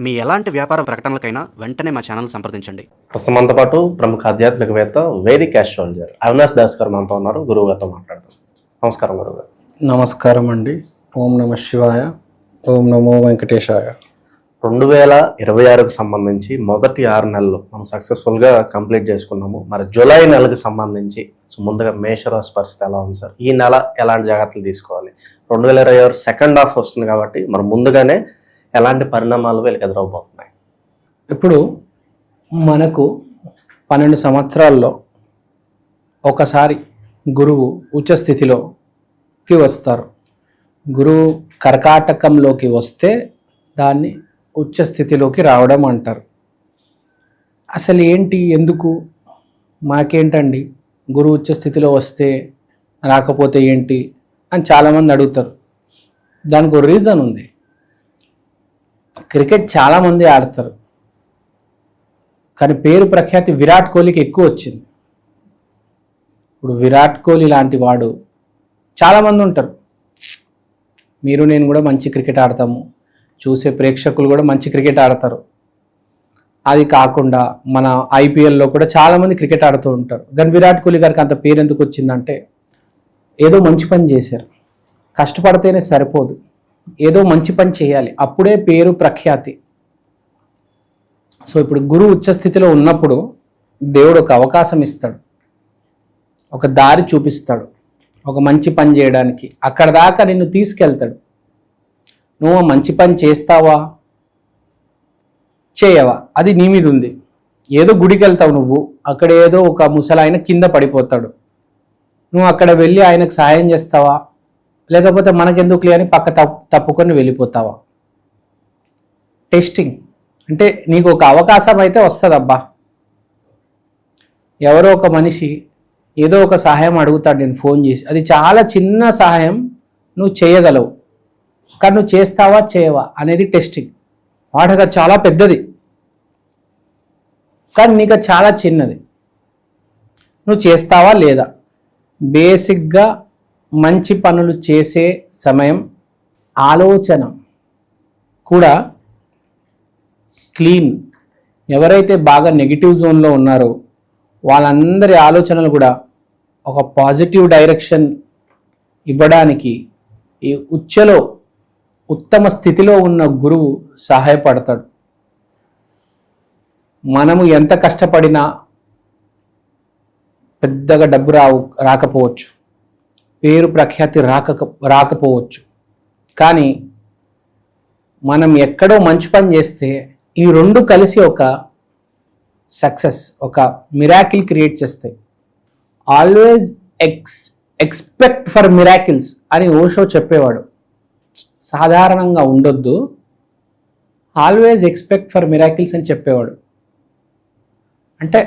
మీ ఎలాంటి వ్యాపార ప్రకటనలకైనా వెంటనే మా ఛానల్ సంప్రదించండి. ప్రస్తుతం మనతో పాటు ప్రముఖ ఆధ్యాత్మికవేత్త వేదిక్ ఆస్ట్రాలజర్ అవినాష్ దాస్ గారు మనతో ఉన్నారు. గురువు గారితో మాట్లాడతాం. నమస్కారం గురువు గారు. నమస్కారం అండి. ఓం నమ శివాయ, ఓం నమో వెంకటేశాయ. 2026కు సంబంధించి మొదటి 6 నెలలు మనం సక్సెస్ఫుల్గా కంప్లీట్ చేసుకున్నాము. మరి జూలై నెలకు సంబంధించి ముందుగా మేషరాశి పరిస్థితి ఎలా ఉంది సార్? ఈ నెల ఎలాంటి జాగ్రత్తలు తీసుకోవాలి? 2026 సెకండ్ హాఫ్ వస్తుంది కాబట్టి మరి ముందుగానే ఎలాంటి పరిణామాలు వీళ్ళకి ఎదురవబోతున్నాయి? ఇప్పుడు మనకు 12 సంవత్సరాల్లో ఒకసారి గురువు ఉచ్చ స్థితిలోకి వస్తారు. గురువు కర్కాటకంలోకి వస్తే దాన్ని ఉచ్చ స్థితిలోకి రావడం అంటారు. అసలు ఏంటి, ఎందుకు, మాకేంటండి గురువు ఉచ్చ స్థితిలో వస్తే రాకపోతే ఏంటి అని చాలామంది అడుగుతారు. దానికి ఒక రీజన్ ఉంది. క్రికెట్ చాలామంది ఆడతారు, కానీ పేరు ప్రఖ్యాతి విరాట్ కోహ్లీకి ఎక్కువ వచ్చింది. ఇప్పుడు విరాట్ కోహ్లీ లాంటి వాడు చాలామంది ఉంటారు. మీరు నేను కూడా మంచి క్రికెట్ ఆడతాము, చూసే ప్రేక్షకులు కూడా మంచి క్రికెట్ ఆడతారు. అది కాకుండా మన ఐపీఎల్లో కూడా చాలామంది క్రికెట్ ఆడుతూ ఉంటారు. కానీ విరాట్ కోహ్లీ గారికి అంత పేరు ఎందుకు వచ్చిందంటే ఏదో మంచి పని చేశారు. కష్టపడితేనే సరిపోదు, ఏదో మంచి పని చేయాలి, అప్పుడే పేరు ప్రఖ్యాతి. సో ఇప్పుడు గురువు ఉచ్చస్థితిలో ఉన్నప్పుడు దేవుడు ఒక అవకాశం ఇస్తాడు, ఒక దారి చూపిస్తాడు, ఒక మంచి పని చేయడానికి. అక్కడ దాకా నిన్ను తీసుకెళ్తాడు. నువ్వు మంచి పని చేస్తావా చేయవా అది నీ మీద ఉంది. ఏదో గుడికి వెళ్తావు నువ్వు, అక్కడ ఏదో ఒక ముసలాయన కింద పడిపోతాడు, నువ్వు అక్కడ వెళ్ళి ఆయనకు సహాయం చేస్తావా, లేకపోతే మనకెందుకులే అని పక్క తప్పుకొని వెళ్ళిపోతావా? టెస్టింగ్ అంటే నీకు ఒక అవకాశం అయితే వస్తుంది. అబ్బా, ఎవరో ఒక మనిషి ఏదో ఒక సహాయం అడుగుతాడు నేను ఫోన్ చేసి, అది చాలా చిన్న సహాయం నువ్వు చేయగలవు, కానీ నువ్వు చేస్తావా చేయవా అనేది టెస్టింగ్. వాడగా చాలా పెద్దది, కానీ నీకు చాలా చిన్నది. నువ్వు చేస్తావా లేదా? బేసిక్గా మంచి పనులు చేసే సమయం ఆలోచన కూడా క్లీన్. ఎవరైతే బాగా నెగిటివ్ జోన్లో ఉన్నారో వాళ్ళందరి ఆలోచనలు కూడా ఒక పాజిటివ్ డైరెక్షన్ ఇవ్వడానికి ఈ ఉచ్చలో ఉత్తమ స్థితిలో ఉన్న గురువు సహాయపడతాడు. మనము ఎంత కష్టపడినా పెద్దగా డబ్బు రాకపోవచ్చు, పేరు ప్రఖ్యాతి రాకపోవచ్చు, కానీ మనం ఎక్కడో మంచి పని చేస్తే ఈ రెండు కలిసి ఒక సక్సెస్, ఒక మిరాకిల్ క్రియేట్ చేస్తాయి. ఆల్వేజ్ ఎక్స్పెక్ట్ ఫర్ మిరాకిల్స్ అని ఓషో చెప్పేవాడు. సాధారణంగా ఉండొద్దు, ఆల్వేజ్ ఎక్స్పెక్ట్ ఫర్ మిరాకిల్స్ అని చెప్పేవాడు. అంటే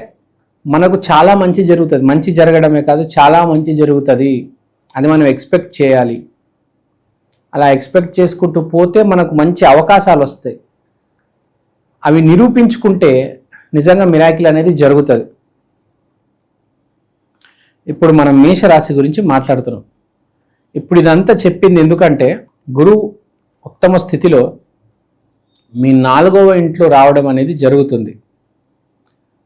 మనకు చాలా మంచి జరుగుతుంది, మంచి జరగడమే కాదు చాలా మంచి జరుగుతుంది, అది మనం ఎక్స్పెక్ట్ చేయాలి. అలా ఎక్స్పెక్ట్ చేసుకుంటూ పోతే మనకు మంచి అవకాశాలు వస్తాయి. అవి నిరూపించుకుంటే నిజంగా మిరాకిల్ అనేది జరుగుతుంది. ఇప్పుడు మనం మేషరాశి గురించి మాట్లాడుతున్నాం. ఇప్పుడు ఇదంతా చెప్పింది ఎందుకంటే గురువు ఉత్తమ స్థితిలో మీ 4వ ఇంట్లో రావడం అనేది జరుగుతుంది.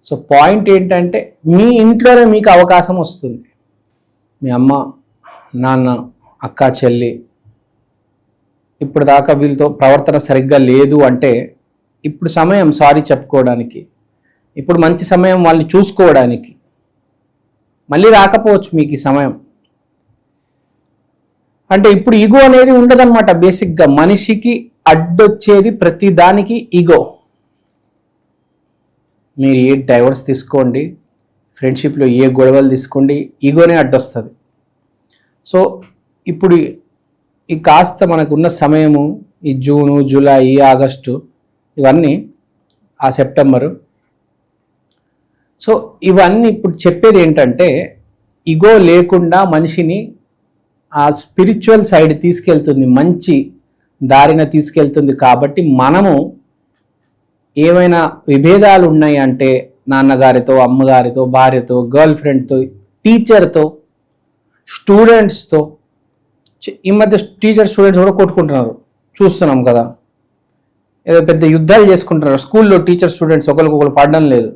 సో పాయింట్ ఏంటంటే మీ ఇంట్లోనే మీకు అవకాశం వస్తుంది. మీ అమ్మ నాన్న అక్క చెల్లి ఇప్పుడు దాకా వీళ్ళతో ప్రవర్తన సరిగ్గా లేదు అంటే ఇప్పుడు సమయం సారీ చెప్పుకోవడానికి, ఇప్పుడు మంచి సమయం వాళ్ళని చూసుకోవడానికి. మళ్ళీ రాకపోవచ్చు మీకు ఈ సమయం. అంటే ఇప్పుడు ఈగో అనేది ఉండదన్నమాట. బేసిక్గా మనిషికి అడ్డొచ్చేది ప్రతి దానికి ఈగో. మీరు ఏ డైవర్స్ తీసుకోండి, ఫ్రెండ్షిప్లో ఏ గొడవలు తీసుకోండి, ఈగోనే అడ్డొస్తుంది. సో ఇప్పుడు ఈ కాస్త మనకున్న సమయము ఈ జూను జూలై ఆగస్టు ఇవన్నీ ఆ సెప్టెంబరు. సో ఇవన్నీ ఇప్పుడు చెప్పేది ఏంటంటే ఈగో లేకుండా మనిషిని ఆ స్పిరిచువల్ సైడ్ తీసుకెళ్తుంది, మంచి దారిన తీసుకెళ్తుంది. కాబట్టి మనము ఏమైనా విభేదాలు ఉన్నాయి అంటే నాన్నగారితో, అమ్మగారితో, భార్యతో, గర్ల్ ఫ్రెండ్తో, టీచర్తో, స్టూడెంట్స్తో, ఈ మధ్య టీచర్ స్టూడెంట్స్ కూడా కొట్టుకుంటున్నారు, చూస్తున్నాం కదా. ఏదో పెద్ద యుద్ధాలు చేసుకుంటున్నారు. స్కూల్లో టీచర్ స్టూడెంట్స్ ఒకరికొకరు పడడం లేదు.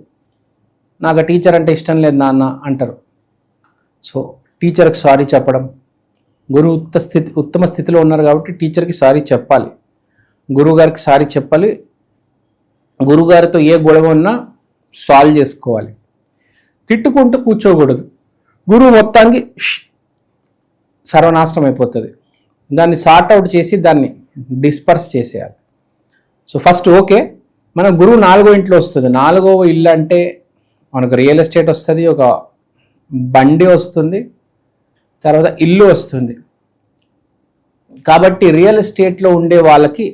నాకు ఆ టీచర్ అంటే ఇష్టం లేదు నాన్న అంటారు. సో టీచర్కి సారీ చెప్పడం, గురువు ఉత్తమ స్థితిలో ఉన్నారు కాబట్టి టీచర్కి సారీ చెప్పాలి, గురువు గారికి సారీ చెప్పాలి. గురువుగారితో ఏ గొడవ ఉన్నా సాల్వ్ చేసుకోవాలి. తిట్టుకుంటూ కూర్చోకూడదు. గురువు మొత్తానికి సర్వనాశనం అయిపోతుంది. దాన్ని సార్ట్ అవుట్ చేసి దాన్ని డిస్పర్స్ చేసేయాలి. సో ఫస్ట్ ఓకే, మన గురువు 4వ ఇంట్లో వస్తుంది. 4వ ఇల్లు అంటే మనకు రియల్ ఎస్టేట్ వస్తుంది, ఒక బండి వస్తుంది, తర్వాత ఇల్లు వస్తుంది. కాబట్టి రియల్ ఎస్టేట్లో ఉండే వాళ్ళకి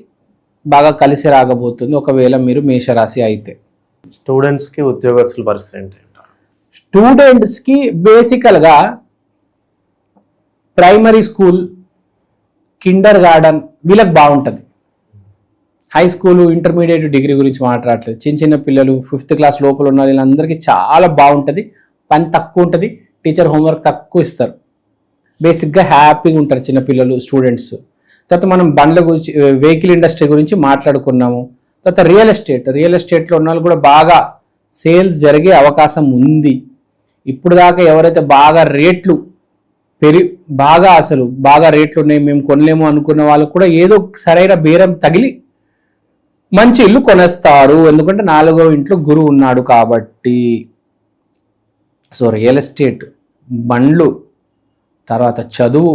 బాగా కలిసి రాగబోతుంది ఒకవేళ మీరు మేషరాశి అయితే. స్టూడెంట్స్కి ఉద్యోగస్తుల పరిస్థితి ఏంటి? స్టూడెంట్స్కి బేసికల్గా ప్రైమరీ స్కూల్, కిండర్ గార్డెన్ వీళ్ళకి బాగుంటుంది. హై స్కూలు, ఇంటర్మీడియట్, డిగ్రీ గురించి మాట్లాడట్లేదు. చిన్న చిన్న పిల్లలు 5th క్లాస్ లోపల ఉన్న వీళ్ళందరికీ చాలా బాగుంటుంది. పని తక్కువ ఉంటుంది, టీచర్ హోంవర్క్ తక్కువ ఇస్తారు, బేసిక్గా హ్యాపీగా ఉంటారు చిన్నపిల్లలు, స్టూడెంట్స్. తర్వాత మనం బండ్ల గురించి, వెహికల్ ఇండస్ట్రీ గురించి మాట్లాడుకున్నాము. తర్వాత రియల్ ఎస్టేట్లో ఉన్న వాళ్ళు కూడా బాగా సేల్స్ జరిగే అవకాశం ఉంది. ఇప్పుడు దాకా ఎవరైతే బాగా రేట్లు బాగా రేట్లు ఉన్నాయి, మేము కొనలేము అనుకున్న వాళ్ళు కూడా ఏదో సరైన బేరం తగిలి మంచి ఇల్లు కొనేస్తారు. ఎందుకంటే 4వ ఇంట్లో గురువు ఉన్నాడు కాబట్టి. సో రియల్ ఎస్టేట్, బండ్లు, తర్వాత చదువు,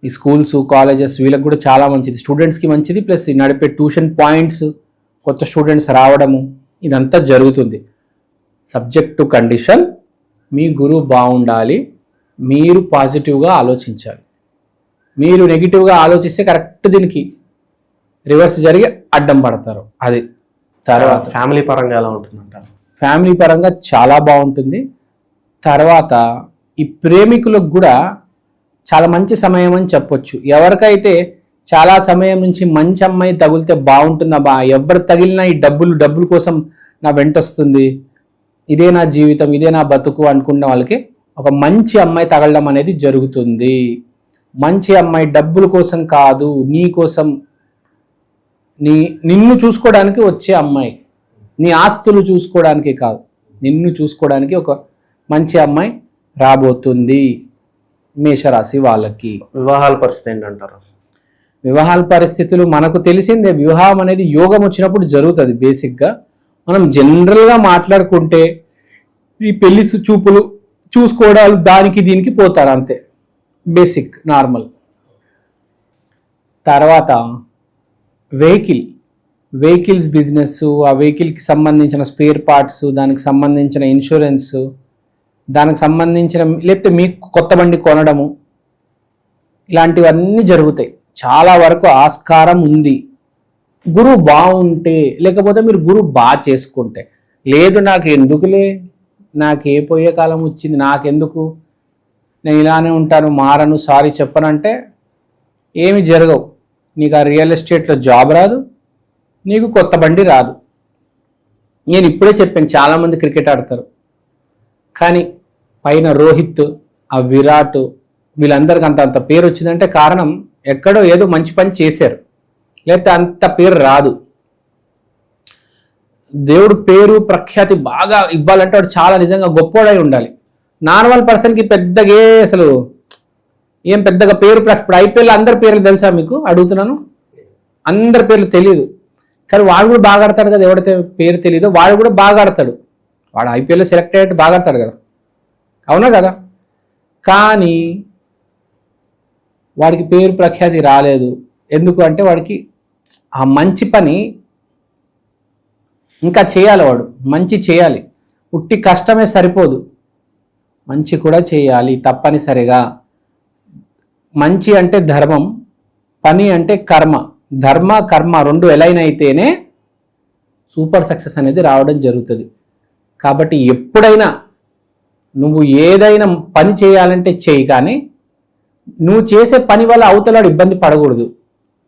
ఈ స్కూల్స్, కాలేజెస్ వీళ్ళకి కూడా చాలా మంచిది, స్టూడెంట్స్కి మంచిది. ప్లస్ నడిపే ట్యూషన్ పాయింట్స్, కొత్త స్టూడెంట్స్ రావడము, ఇదంతా జరుగుతుంది. సబ్జెక్ట్ టు కండిషన్, మీ గురువు బాగుండాలి, మీరు పాజిటివ్గా ఆలోచించాలి. మీరు నెగిటివ్గా ఆలోచిస్తే కరెక్ట్ దీనికి రివర్స్ జరిగి అడ్డం పడతారు. అది తర్వాత ఫ్యామిలీ పరంగా ఎలా ఉంటుందంటారు? ఫ్యామిలీ పరంగా చాలా బాగుంటుంది. తర్వాత ఈ ప్రేమికులకు కూడా చాలా మంచి సమయం అని చెప్పొచ్చు. ఎవరికైతే చాలా సమయం నుంచి మంచి అమ్మాయి తగిలితే బాగుంటుందా, ఎవరు తగిలినా ఈ డబ్బుల కోసం నా వెంట వస్తుంది, ఇదే నా జీవితం, ఇదే నా బతుకు అనుకున్న వాళ్ళకి ఒక మంచి అమ్మాయి తగలడం అనేది జరుగుతుంది. మంచి అమ్మాయి డబ్బుల కోసం కాదు, నీ కోసం, నిన్ను చూసుకోవడానికి వచ్చే అమ్మాయి, నీ ఆస్తులు చూసుకోవడానికి కాదు, నిన్ను చూసుకోవడానికి ఒక మంచి అమ్మాయి రాబోతుంది మేషరాశి వాళ్ళకి. వివాహాల పరిస్థితి ఏంటంటారు? వివాహాల పరిస్థితులు మనకు తెలిసిందే. వివాహం అనేది యోగం వచ్చినప్పుడు జరుగుతుంది. బేసిక్గా మనం జనరల్గా మాట్లాడుకుంటే ఈ పెళ్లి చూపులు చూసుకోవడాలు దానికి దీనికి పోతారు అంతే, బేసిక్ నార్మల్. తర్వాత వెహికల్స్ బిజినెస్, ఆ వెహికల్కి సంబంధించిన స్పేర్ పార్ట్స్, దానికి సంబంధించిన ఇన్సూరెన్స్, దానికి సంబంధించిన, లేకపోతే మీకు కొత్త బండి కొనడము, ఇలాంటివన్నీ జరుగుతాయి. చాలా వరకు ఆస్కారం ఉంది గురువు బాగుంటే. లేకపోతే మీరు గురువు బాగా చేసుకుంటే. లేదు నాకు ఎందుకులే, నాకే పోయే కాలం వచ్చింది, నాకెందుకు, నేను ఇలానే ఉంటాను, మారను, సారీ చెప్పనంటే ఏమి జరగవు. నీకు ఆ రియల్ ఎస్టేట్లో జాబ్ రాదు, నీకు కొత్త బండి రాదు. నేను ఇప్పుడే చెప్పాను, చాలామంది క్రికెట్ ఆడతారు కానీ పైన రోహిత్, ఆ విరాట్, వీళ్ళందరికీ అంత పేరు వచ్చిందంటే కారణం ఎక్కడో ఏదో మంచి పని చేశారు, లేకపోతే అంత పేరు రాదు. దేవుడు పేరు ప్రఖ్యాతి బాగా ఇవ్వాలంటే వాడు చాలా నిజంగా గొప్పోడై ఉండాలి. నార్మల్ పర్సన్కి పెద్దగా అసలు ఏం పెద్దగా పేరు ఇప్పుడు ఐపీఎల్ అందరి పేర్లు తెలుసా మీకు అడుగుతున్నాను? అందరి పేర్లు తెలియదు, కానీ వాడు కూడా బాగా ఆడతాడు కదా. ఎవడైతే పేరు తెలియదో వాడు కూడా బాగా ఆడతాడు. వాడు ఐపీఎల్లో సెలెక్ట్ అయ్యేట్టు బాగా ఆడతాడు కదా, అవునా కదా? కానీ వాడికి పేరు ప్రఖ్యాతి రాలేదు. ఎందుకు అంటే వాడికి ఆ మంచి పని ఇంకా చేయాలి, వాడు మంచి చేయాలి. ఉట్టి కష్టమే సరిపోదు, మంచి కూడా చేయాలి తప్పనిసరిగా. మంచి అంటే ధర్మం, పని అంటే కర్మ. ధర్మ కర్మ రెండు ఎలైన్ అయితేనే సూపర్ సక్సెస్ అనేది రావడం జరుగుతుంది. కాబట్టి ఎప్పుడైనా నువ్వు ఏదైనా పని చేయాలంటే చేయి, కానీ నువ్వు చేసే పని వల్ల అవతలాడు ఇబ్బంది పడకూడదు.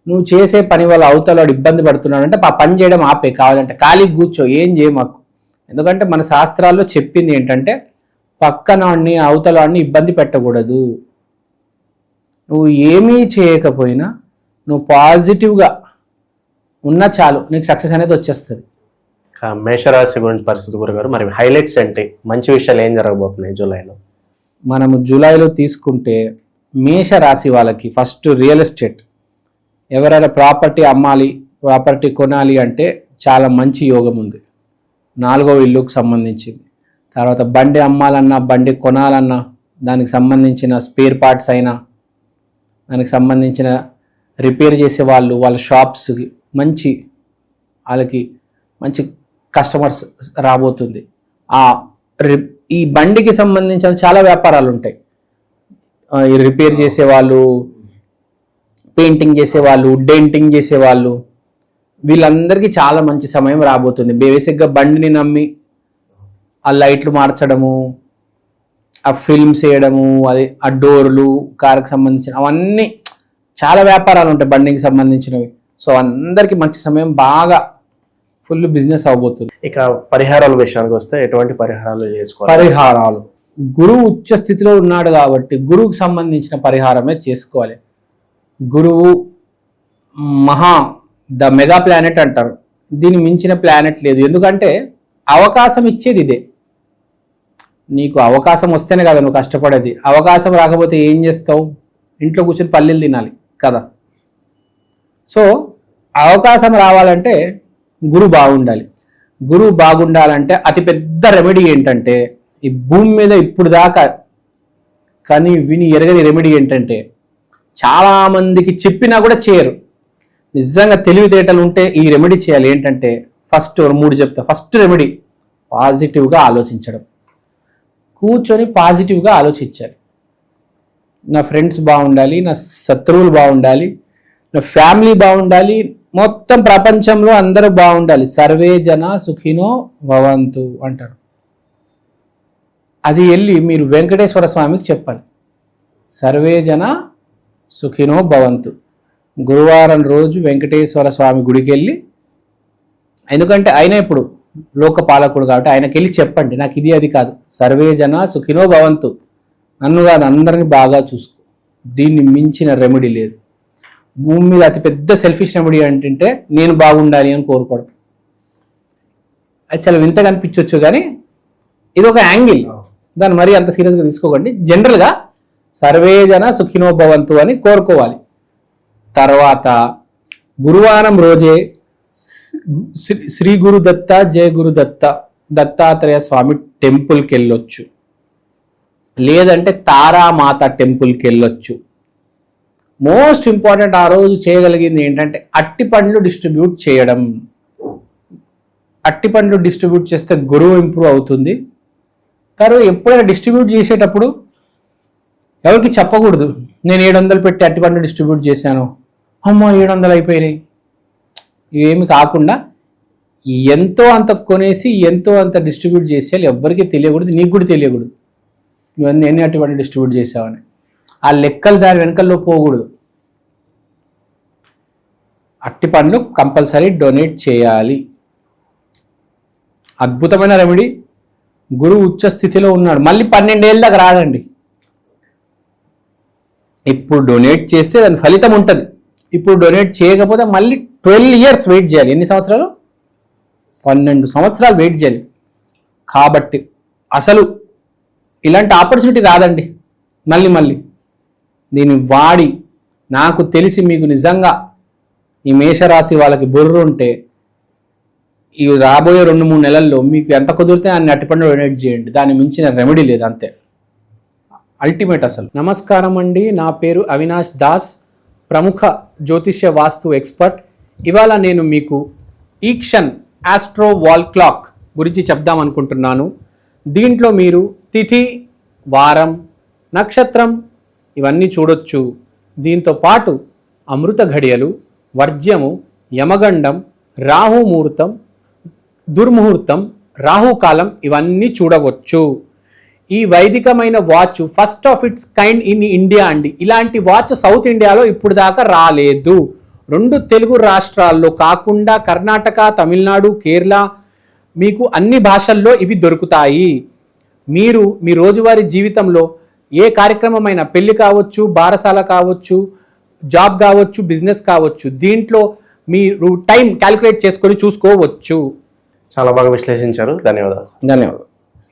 నువ్వు చేసే పని వల్ల అవతలాడు ఇబ్బంది పడుతున్నాడు అంటే ఆ పని చేయడం ఆపే, కావాలంటే ఖాళీ కూర్చో, ఏం చేయమాకు. ఎందుకంటే మన శాస్త్రాల్లో చెప్పింది ఏంటంటే పక్కనాడిని అవతలాడిని ఇబ్బంది పెట్టకూడదు. నువ్వు ఏమీ చేయకపోయినా నువ్వు పాజిటివ్గా ఉన్నా చాలు నీకు సక్సెస్ అనేది వచ్చేస్తుంది. మేషరాశి గురించి పరిస్థితి గురుగారు, మరి హైలైట్స్ ఏంటి, మంచి విషయాలు ఏం జరగబోతున్నాయి జూలైలో? మనము జూలైలో తీసుకుంటే మేష రాశి వాళ్ళకి ఫస్ట్ రియల్ ఎస్టేట్, ఎవరైనా ప్రాపర్టీ అమ్మాలి, ప్రాపర్టీ కొనాలి అంటే చాలా మంచి యోగం ఉంది. 4వ ఇల్లుకు సంబంధించింది. తర్వాత బండి అమ్మాలన్నా, బండి కొనాలన్నా, దానికి సంబంధించిన స్పేర్ పార్ట్స్ అయినా, దానికి సంబంధించిన రిపేర్ చేసే వాళ్ళు, వాళ్ళ షాప్స్కి వాళ్ళకి మంచి కస్టమర్స్ రాబోతుంది. ఈ బండికి సంబంధించిన చాలా వ్యాపారాలు ఉంటాయి. ఈ రిపేర్ చేసేవాళ్ళు, పెయింటింగ్ చేసేవాళ్ళు, డెంటింగ్ చేసేవాళ్ళు, వీళ్ళందరికీ చాలా మంచి సమయం రాబోతుంది. బేసిక్గా బండిని నమ్మి ఆ లైట్లు మార్చడము, ఆ ఫిల్మ్స్ వేయడము, అది ఆ డోర్లు, కారుకి సంబంధించిన అవన్నీ చాలా వ్యాపారాలు ఉంటాయి బండికి సంబంధించినవి. సో అందరికీ మంచి సమయం, బాగా ఫుల్ బిజినెస్ అవబోతుంది. ఇక పరిహారాల విషయానికి వస్తే ఎటువంటి పరిహారాలు చేసుకోవాలి? పరిహారాలు, గురువు ఉచ్చ స్థితిలో ఉన్నాడు కాబట్టి గురువుకు సంబంధించిన పరిహారమే చేసుకోవాలి. గురువు ద మెగా ప్లానెట్ అంటారు. దీన్ని మించిన ప్లానెట్ లేదు. ఎందుకంటే అవకాశం ఇచ్చేది ఇదే. నీకు అవకాశం వస్తేనే కదా నువ్వు కష్టపడేది. అవకాశం రాకపోతే ఏం చేస్తావు? ఇంట్లో కూర్చొని పల్లీలు తినాలి కదా. సో అవకాశం రావాలంటే గురువు బాగుండాలి. గురువు బాగుండాలంటే అతిపెద్ద రెమెడీ ఏంటంటే, ఈ భూమి మీద ఇప్పుడు దాకా కానీ విని ఎరగని రెమెడీ ఏంటంటే, చాలామందికి చెప్పినా కూడా చేయరు. నిజంగా తెలివితేటలు ఉంటే ఈ రెమెడీ చేయాలి. ఏంటంటే ఫస్ట్ 3 చెప్తా. ఫస్ట్ రెమెడీ పాజిటివ్గా ఆలోచించడం. కూర్చొని పాజిటివ్గా ఆలోచించాలి. నా ఫ్రెండ్స్ బాగుండాలి, నా శత్రువులు బాగుండాలి, నా ఫ్యామిలీ బాగుండాలి, మొత్తం ప్రపంచంలో అందరూ బాగుండాలి. సర్వే జన సుఖినో భవంతు అంటారు. అది వెళ్ళి మీరు వెంకటేశ్వర స్వామికి చెప్పాలి. సర్వే జన సుఖినో భవంతు. గురువారం రోజు వెంకటేశ్వర స్వామి గుడికి వెళ్ళి, ఎందుకంటే ఆయన ఇప్పుడు లోకపాలకుడు కాబట్టి ఆయనకి వెళ్ళి చెప్పండి, నాకు ఇది అది కాదు, సర్వే జన సుఖినో భవంతు, నన్ను కాదు అందరిని బాగా చూసుకో. దీన్ని మించిన రెమెడీ లేదు. భూమి మీద అతిపెద్ద సెల్ఫిష్ రెమెడీ ఏంటంటే నేను బాగుండాలి అని కోరుకోవడం. అది చాలా వింతగా అనిపించవచ్చు, కానీ ఇది ఒక యాంగిల్. దాన్ని మరీ అంత సీరియస్గా తీసుకోకండి. జనరల్గా సర్వే జన సుఖినో భవంతు అని కోరుకోవాలి. తర్వాత గురువారం రోజే శ్రీ గురు దత్త, జయ గురు దత్త, దత్తాత్రేయ స్వామి టెంపుల్కి వెళ్ళొచ్చు. లేదంటే తారామాత టెంపుల్కి వెళ్ళొచ్చు. మోస్ట్ ఇంపార్టెంట్ ఆ రోజు చేయగలిగింది ఏంటంటే అట్టి పండ్లు డిస్ట్రిబ్యూట్ చేయడం. అట్టి పండ్లు డిస్ట్రిబ్యూట్ చేస్తే గురువు ఇంప్రూవ్ అవుతుంది. కానీ ఎప్పుడైనా డిస్ట్రిబ్యూట్ చేసేటప్పుడు ఎవరికి చెప్పకూడదు, నేను 700 పెట్టి అట్టి పండ్లు డిస్ట్రిబ్యూట్ చేశాను, అమ్మో 700 అయిపోయినాయి. ఇవేమి కాకుండా ఎంతో అంత కొనేసి ఎంతో అంత డిస్ట్రిబ్యూట్ చేసేయాలి. ఎవ్వరికి తెలియకూడదు, నీకు కూడా తెలియకూడదు నువ్వు ఎన్ని అట్టి పండ్లు డిస్ట్రిబ్యూట్ చేసావని. ఆ లెక్కలు దాని వెనకల్లో పోకూడదు. అట్టి పండ్లు కంపల్సరీ డొనేట్ చేయాలి. అద్భుతమైన రెమెడీ. గురువు ఉచ్చ స్థితిలో ఉన్నాడు, మళ్ళీ 12 ఏళ్ళ దాకా రాడండి. ఇప్పుడు డొనేట్ చేస్తే దాని ఫలితం ఉంటుంది. ఇప్పుడు డొనేట్ చేయకపోతే మళ్ళీ 12 years వెయిట్ చేయాలి. ఎన్ని సంవత్సరాలు? 12 సంవత్సరాలు వెయిట్ చేయాలి. కాబట్టి అసలు ఇలాంటి ఆపర్చునిటీ రాదండి మళ్ళీ. దీన్ని వాడి, నాకు తెలిసి మీకు నిజంగా ఈ మేషరాశి వాళ్ళకి బుర్ర ఉంటే ఈ రాబోయే 2-3 నెలల్లో మీకు ఎంత కుదిరితే అన్ని అట్టిపండు డొనేట్ చేయండి. దాన్ని మించిన రెమెడీ లేదు, అంతే. అల్టిమేట్ అసలు. నమస్కారం అండి, నా పేరు అవినాష్ దాస్, ప్రముఖ జ్యోతిష్య వాస్తు ఎక్స్పర్ట్. ఇవాళ నేను మీకు ఈక్షన్ ఆస్ట్రో వాల్ క్లాక్ గురించి చెప్దాం అనుకుంటున్నాను. దీంట్లో మీరు తిథి, వారం, నక్షత్రం ఇవన్నీ చూడొచ్చు. దీంతో పాటు అమృత ఘడియలు, వర్జ్యము, యమగండం, రాహుముహూర్తం, దుర్ముహూర్తం, రాహుకాలం ఇవన్నీ చూడవచ్చు. ఈ వైదికమైన watch first of its kind in India అండి. ఇలాంటి వాచ్ సౌత్ ఇండియాలో ఇప్పుడు దాకా రాలేదు. 2 తెలుగు రాష్ట్రాల్లో కాకుండా కర్ణాటక, తమిళనాడు, కేరళ, మీకు అన్ని భాషల్లో ఇవి దొరుకుతాయి. మీరు మీ రోజువారీ జీవితంలో ఏ కార్యక్రమమైనా, పెళ్లి కావచ్చు, బారసాల కావచ్చు, జాబ్ కావచ్చు, బిజినెస్ కావచ్చు, దీంట్లో మీరు టైం క్యాలిక్యులేట్ చేసుకొని చూసుకోవచ్చు. చాలా బాగా విశ్లేషించారు. ధన్యవాదాలు. ధన్యవాదాలు.